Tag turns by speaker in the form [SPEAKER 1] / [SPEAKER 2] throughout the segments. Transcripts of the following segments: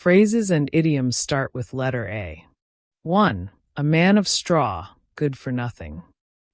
[SPEAKER 1] Phrases and idioms start with letter A. 1. A man of straw, good for nothing.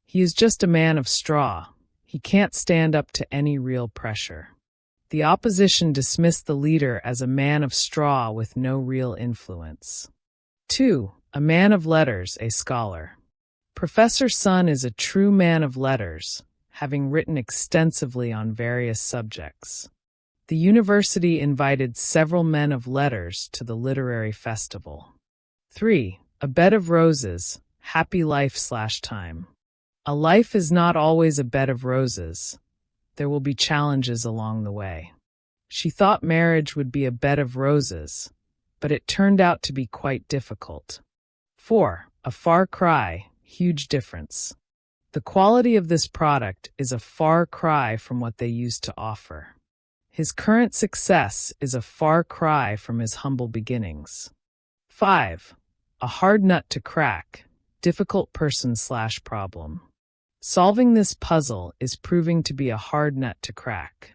[SPEAKER 1] He is just a man of straw. He can't stand up to any real pressure. The opposition dismissed the leader as a man of straw with no real influence. 2. A man of letters, a scholar. Professor Sun is a true man of letters, having written extensively on various subjects. The university invited several men of letters to the literary festival. 3. A bed of roses, happy life/time. A life is not always a bed of roses. There will be challenges along the way. She thought marriage would be a bed of roses, but it turned out to be quite difficult. 4. A far cry, huge difference. The quality of this product is a far cry from what they used to offer. His current success is a far cry from his humble beginnings. 5. A hard nut to crack, difficult person/problem. Solving this puzzle is proving to be a hard nut to crack.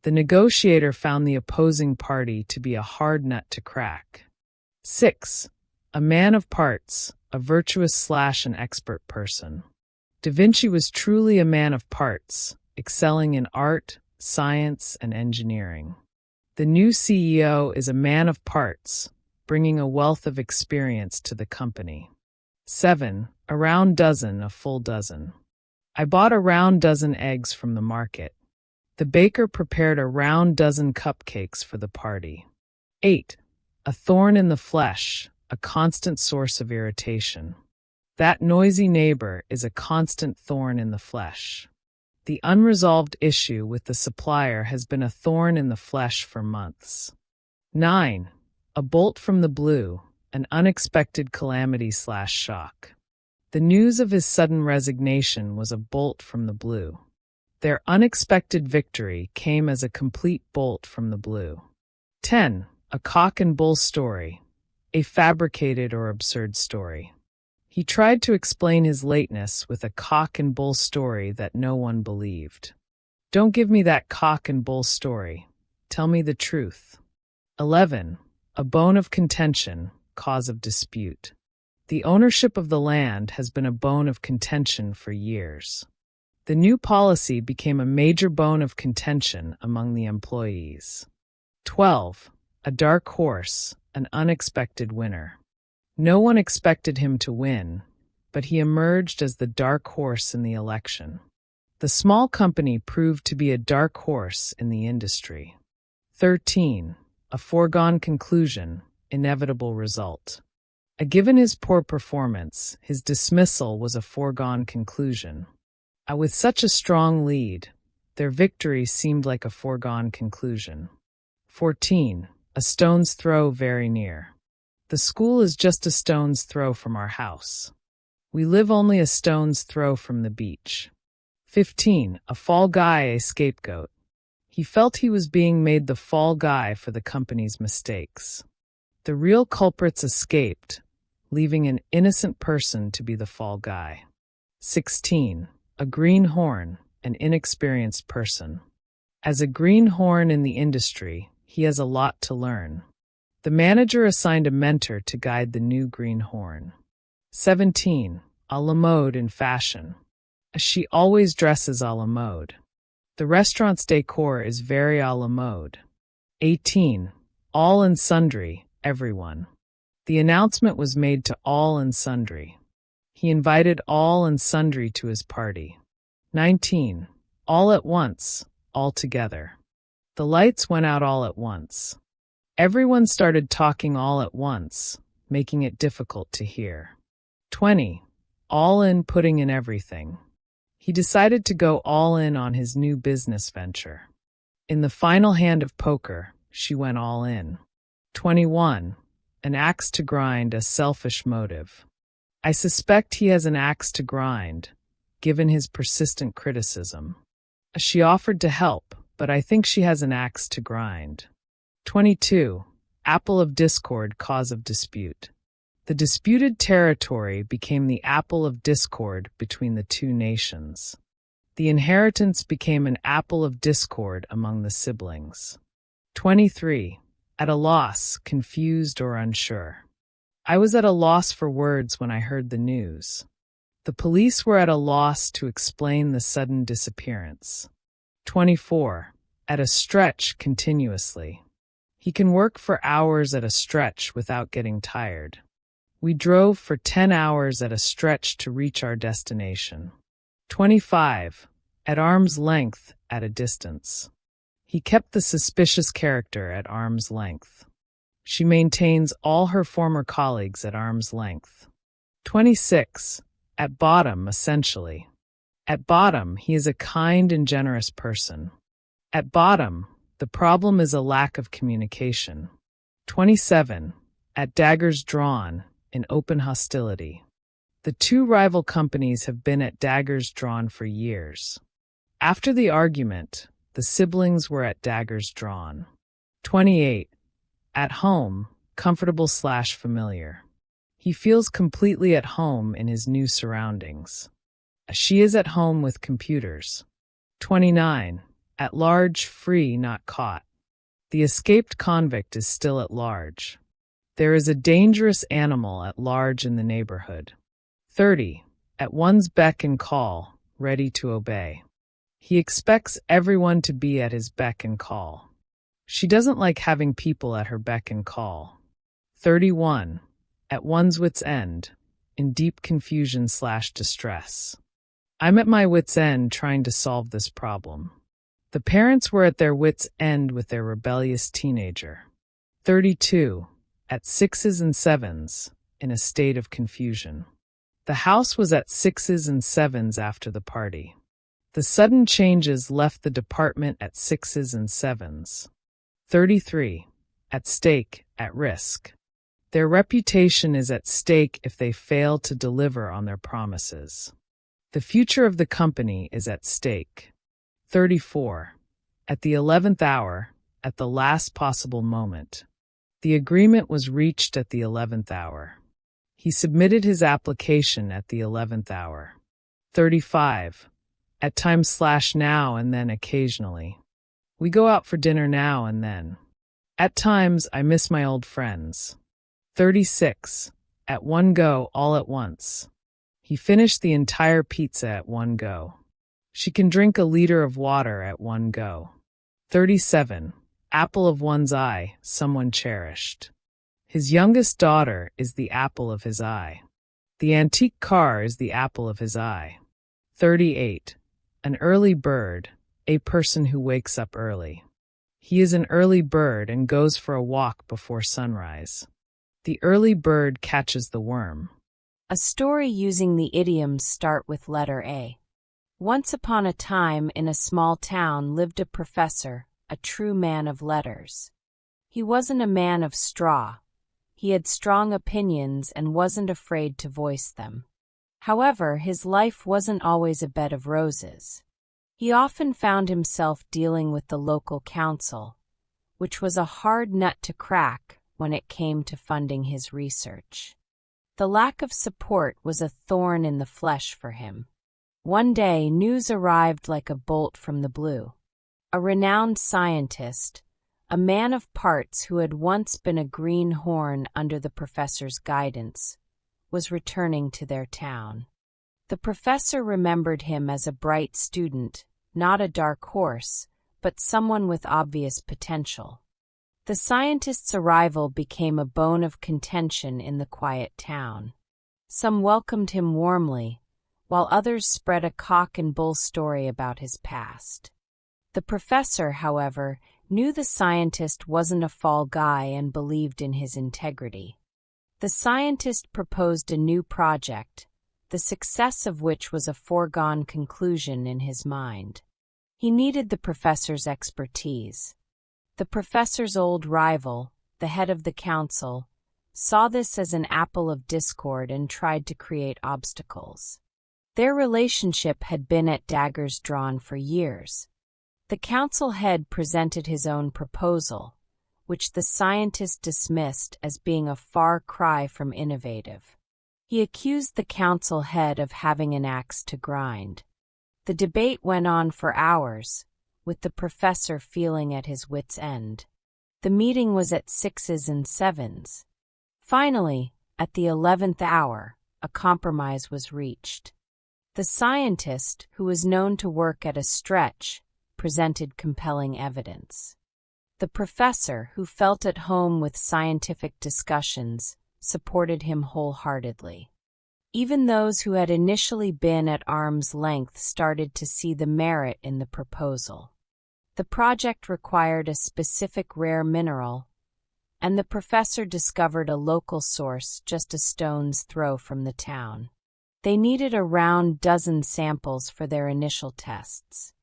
[SPEAKER 1] The negotiator found the opposing party to be a hard nut to crack. 6. A man of parts, a virtuous/an expert person. Da Vinci was truly a man of parts, excelling in art, science, and engineering. The new CEO is a man of parts, bringing a wealth of experience to the company. 7. A round dozen, a full dozen. I bought a round dozen eggs from the market. The baker prepared a round dozen cupcakes for the party. 8. A thorn in the flesh, a constant source of irritation. That noisy neighbor is a constant thorn in the flesh. The unresolved issue with the supplier has been a thorn in the flesh for months. 9. A bolt from the blue, an unexpected calamity/shock. The news of his sudden resignation was a bolt from the blue. Their unexpected victory came as a complete bolt from the blue. 10. A cock and bull story, a fabricated or absurd story. He tried to explain his lateness with a cock and bull story that no one believed. Don't give me that cock and bull story. Tell me the truth. 11. A bone of contention, cause of dispute. The ownership of the land has been a bone of contention for years. The new policy became a major bone of contention among the employees. 12. A dark horse, an unexpected winner. No one expected him to win, but he emerged as the dark horse in the election. The small company proved to be a dark horse in the industry. 13. A foregone conclusion, inevitable result. Given his poor performance, his dismissal was a foregone conclusion. With such a strong lead, their victory seemed like a foregone conclusion. 14. A stone's throw very near. The school is just a stone's throw from our house. We live only a stone's throw from the beach. 15. A fall guy, a scapegoat. He felt he was being made the fall guy for the company's mistakes. The real culprits escaped, leaving an innocent person to be the fall guy. 16. A greenhorn, an inexperienced person. As a greenhorn in the industry, he has a lot to learn. The manager assigned a mentor to guide the new greenhorn. 17. A la mode in fashion. She always dresses a la mode. The restaurant's decor is very a la mode. 18. All and sundry, everyone. The announcement was made to all and sundry. He invited all and sundry to his party. 19. All at once, all together. The lights went out all at once. Everyone started talking all at once, making it difficult to hear. 20. All in, putting in everything. He decided to go all in on his new business venture. In the final hand of poker, she went all in. 21. An axe to grind, a selfish motive. I suspect he has an axe to grind, given his persistent criticism. She offered to help, but I think she has an axe to grind. 22. Apple of discord, cause of dispute. The disputed territory became the apple of discord between the two nations. The inheritance became an apple of discord among the siblings. 23. at a loss, confused or unsure. I was at a loss for words when I heard the news. The police were at a loss to explain the sudden disappearance. 24. At a stretch continuously. He can work for hours at a stretch without getting tired. We drove for 10 hours at a stretch to reach our destination. 25. At arm's length, at a distance. He kept the suspicious character at arm's length. She maintains all her former colleagues at arm's length. 26. At bottom, essentially. At bottom, he is a kind and generous person. At bottom, the problem is a lack of communication. 27. At daggers drawn, in open hostility. The two rival companies have been at daggers drawn for years. After the argument, the siblings were at daggers drawn. 28. At home, comfortable/familiar. He feels completely at home in his new surroundings. She is at home with computers. 29. At large, free, not caught. The escaped convict is still at large. There is a dangerous animal at large in the neighborhood. 30. At one's beck and call, ready to obey. He expects everyone to be at his beck and call. She doesn't like having people at her beck and call. 31. At one's wit's end, in deep confusion/distress. I'm at my wit's end trying to solve this problem. The parents were at their wit's end with their rebellious teenager. 32. At 6s and 7s, in a state of confusion. The house was at 6s and 7s after the party. The sudden changes left the department at 6s and 7s. 33. At stake, at risk. Their reputation is at stake if they fail to deliver on their promises. The future of the company is at stake. 34. At the 11th hour, at the last possible moment. The agreement was reached at the 11th hour. He submitted his application at the 11th hour. 35. At times/now and then occasionally. We go out for dinner now and then. At times, I miss my old friends. 36. At one go, all at once. He finished the entire pizza at one go. She can drink a liter of water at one go. 37. Apple of one's eye, someone cherished. His youngest daughter is the apple of his eye. The antique car is the apple of his eye. 38. An early bird, a person who wakes up early. He is an early bird and goes for a walk before sunrise. The early bird catches the worm.
[SPEAKER 2] A story using the idioms start with letter A. Once upon a time in a small town lived a professor, a true man of letters. He wasn't a man of straw. He had strong opinions and wasn't afraid to voice them. However, his life wasn't always a bed of roses. He often found himself dealing with the local council, which was a hard nut to crack when it came to funding his research. The lack of support was a thorn in the flesh for him. One day, news arrived like a bolt from the blue. A renowned scientist, a man of parts who had once been a greenhorn under the professor's guidance, was returning to their town. The professor remembered him as a bright student, not a dark horse, but someone with obvious potential. The scientist's arrival became a bone of contention in the quiet town. Some welcomed him warmly, while others spread a cock and bull story about his past. The professor, however, knew the scientist wasn't a fall guy and believed in his integrity. The scientist proposed a new project, the success of which was a foregone conclusion in his mind. He needed the professor's expertise. The professor's old rival, the head of the council, saw this as an apple of discord and tried to create obstacles. Their relationship had been at daggers drawn for years. The council head presented his own proposal, which the scientist dismissed as being a far cry from innovative. He accused the council head of having an axe to grind. The debate went on for hours, with the professor feeling at his wits' end. The meeting was at 6s and 7s. Finally, at the 11th hour, a compromise was reached. The scientist, who was known to work at a stretch, presented compelling evidence. The professor, who felt at home with scientific discussions, supported him wholeheartedly. Even those who had initially been at arm's length started to see the merit in the proposal. The project required a specific rare mineral, and the professor discovered a local source just a stone's throw from the town. They needed around dozen samples for their initial tests.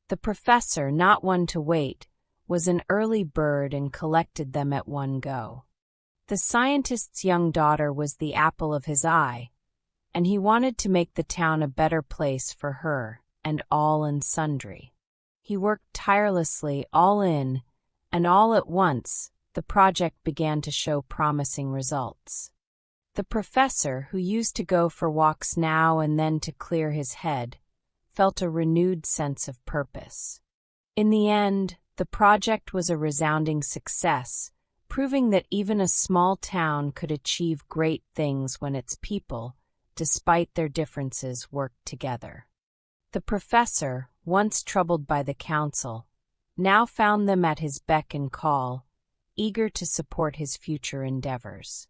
[SPEAKER 2] The professor, not one to wait, was an early bird and collected them at one go. The scientist's young daughter was the apple of his eye, and he wanted to make the town a better place for her and all and sundry. He worked tirelessly, all in, and all at once, the project began to show promising results. The professor, who used to go for walks now and then to clear his head, felt a renewed sense of purpose. In the end, the project was a resounding success, proving that even a small town could achieve great things when its people, despite their differences, worked together. The professor, once troubled by the council, now found them at his beck and call, eager to support his future endeavors.